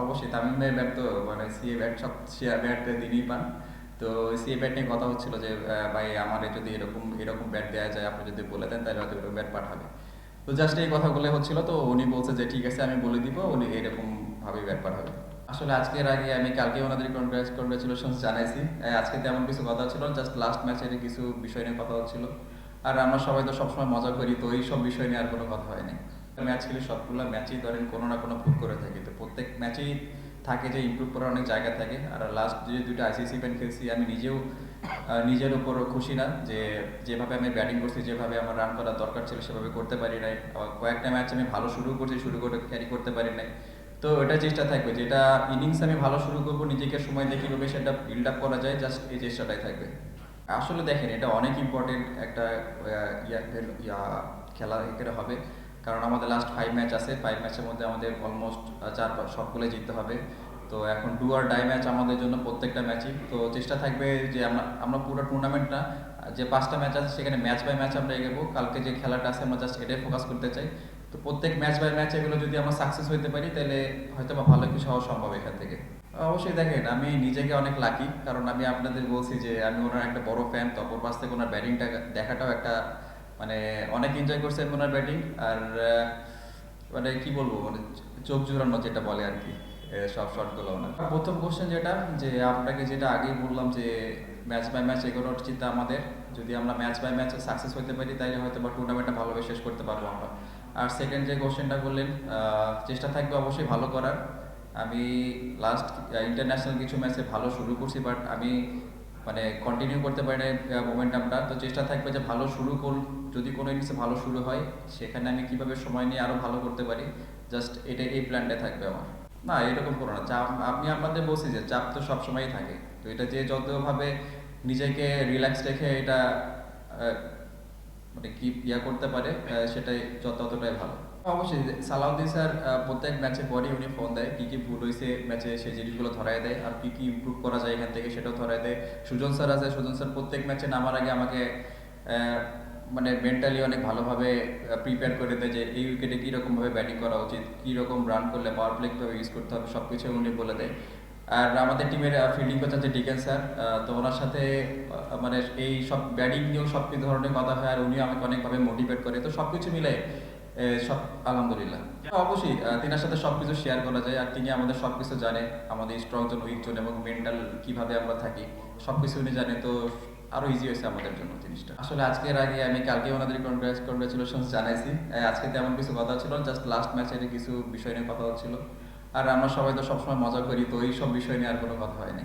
অবশ্যই তামিম ভাইয়ের ব্যাট তো মানে সিএ ব্যাট সব শেয়ার ব্যাট দিনই পান। তো সিএ ব্যাট নিয়ে কথা হচ্ছিল যে ভাই আমার যদি এরকম এরকম ব্যাট দেওয়া যায় আপনি যদি বলে দেন তাহলে হয়তো ব্যাট পাঠাবে। তো জাস্ট এই কথাগুলো হচ্ছিল, তো উনি বলছে যে ঠিক আছে আমি বলে দিব, উনি এরকম ভাবে ব্যাট পাঠাবে। আসলে আজকের আগে আমি কালকে ওনাদের কনগ্রাচুলেশন জানাইছি। আজকে তেমন কিছু কথা ছিল, জাস্ট লাস্ট ম্যাচের কিছু বিষয় নিয়ে কথা হচ্ছিল। আর আমরা সবাই তো সবসময় মজা করি, তো এই সব বিষয় নিয়ে আর কোনো কথা হয়নি। ম্যাচ খেলে সবগুলো ম্যাচেই ধরেন কোনো না কোনো ভুল করে থাকি, তো প্রত্যেক ম্যাচেই থাকে যে ইমপ্রুভ করার অনেক জায়গা থাকে। আর লাস্ট যে দুটো আইসিসি ইভেন্ট খেলছি আমি নিজেও নিজের উপর খুশি না যে যেভাবে আমি ব্যাটিং করছি, যেভাবে আমার রান করার দরকার ছিল সেভাবে করতে পারি নাই। আবার কয়েকটা ম্যাচ আমি ভালো শুরু করছি, শুরু করে ক্যারি করতে পারি নাই। তো এটা চেষ্টা থাকবে, যেটা ইনিংস আমি ভালো শুরু করবো, নিজেকে সময় দিয়ে কীভাবে সেটা বিল্ড আপ করা যায়, জাস্ট এই চেষ্টাটাই থাকবে। আসলে দেখেন এটা অনেক ইম্পর্টেন্ট একটা খেলা এখানে হবে, কারণ আমাদের লাস্ট 5 ম্যাচ আছে, 5 ম্যাচের মধ্যে আমাদের অলমোস্ট সবগুলো জিততে হবে। তো এখন ডু আর ডাই ম্যাচ আমাদের জন্য প্রত্যেকটা ম্যাচই, তো চেষ্টা থাকবে যে আমরা আমরা পুরো টুর্নামেন্ট না, যে 5টা ম্যাচ আছে সেখানে ম্যাচ বাই ম্যাচ আমরা এগোবো। কালকে যে খেলাটা আছে আমরা জাস্ট এটাই ফোকাস করতে চাই। তো প্রত্যেক ম্যাচ বাই ম্যাচ এগুলো যদি আমরা সাকসেস হইতে পারি তাহলে হয়তো বা ভালো কিছু হওয়া সম্ভব এখান থেকে। অবশ্যই দেখেন আমি নিজেকে অনেক লাকি, কারণ আমি আপনাদের বলছি যে আমি ওনার একটা বড় ফ্যান, তো অপর পাশ থেকে ওনার ব্যাটিংটা দেখাটাও একটা মানে অনেক এনজয় করছে আমি ওনার ব্যাটিং। আর মানে কি বলবো, মানে চোখ জুড়ানো যেটা বলে আর কি, সব শটগুলো ওনার। প্রথম কোশ্চেন যেটা, যে আপনাকে যেটা আগেই বললাম যে ম্যাচ বাই ম্যাচ এগোনোর চিন্তা আমাদের, যদি আমরা ম্যাচ বাই ম্যাচে সাকসেস হতে পারি তাহলে হয়তো বা টুর্নামেন্টটা ভালোভাবে শেষ করতে পারবো আমরা। আর সেকেন্ড যে কোশ্চেনটা করলেন, চেষ্টা থাকবে অবশ্যই ভালো করার। আমি লাস্ট ইন্টারন্যাশনাল কিছু ম্যাচে ভালো শুরু করছি, বাট আমি মানে কন্টিনিউ করতে পারি না মোমেন্টামটা। তো চেষ্টা থাকবে যে ভালো শুরু যদি কোনো ইনিংসে ভালো শুরু হয় সেখানে আমি কিভাবে সময় নিয়ে আরও ভালো করতে পারি, জাস্ট এটা এই প্ল্যানটা থাকবে আমার। না এরকম করো না, চাপ আমি আপনাদের বলছি যে চাপ তো সবসময়ই থাকে। তো এটা যে যতভাবে নিজেকে রিল্যাক্স রেখে এটা মানে কি করতে পারে, সেটাই ততটাই ভালো। অবশ্যই সালাউদ্দিন স্যার প্রত্যেক ম্যাচে পরই উনি ফোন দেয়, কী কী ভুল হয়েছে ম্যাচে সেই জিনিসগুলো ধরায় দেয়, আর কী কী ইমপ্রুভ করা যায় এখান থেকে সেটাও ধরায় দেয়। সুজন স্যার আছে, সুজন স্যার প্রত্যেক ম্যাচে নামার আগে আমাকে মানে মেন্টালি অনেক ভালোভাবে প্রিপেয়ার করে দেয় যে এই উইকেটে কীরকমভাবে ব্যাটিং করা উচিত, কীরকম রান করলে পাওয়ার প্লে কীভাবে ইউজ করতে হবে, সব কিছু উনি বলে দেয়। আর আমাদের টিমের ফিল্ডিং কোচ আছে ডিকেন স্যার, তো ওনার সাথে মানে এই সব ব্যাটিং নিয়েও সব ধরনের কথা হয়, আর উনিও আমাকে অনেকভাবে মোটিভেট করে। তো সব কিছু মিলে সব আলহামদুলিল্লাহ। অবশ্যই তিনার সাথে সব কিছু শেয়ার করা যায়, আর তিনি আমাদের সব কিছু জানে, আমাদের স্ট্রং জোন, উইক জোন এবং মেন্টাল কীভাবে আমরা থাকি সব কিছু উনি জানে। তো আরও ইজি হয়েছে আমাদের জন্য জিনিসটা। আসলে আজকের আগে আমি কালকে ওনাদের কনগ্রাচুলেশন জানাইছি। আজকে তেমন কিছু কথা ছিল, জাস্ট লাস্ট ম্যাচের কিছু বিষয় নিয়ে কথা হচ্ছিল। আর আমরা সবাই তো সবসময় মজা করি, তো এই সব বিষয় নিয়ে আর কোনো কথা হয়নি।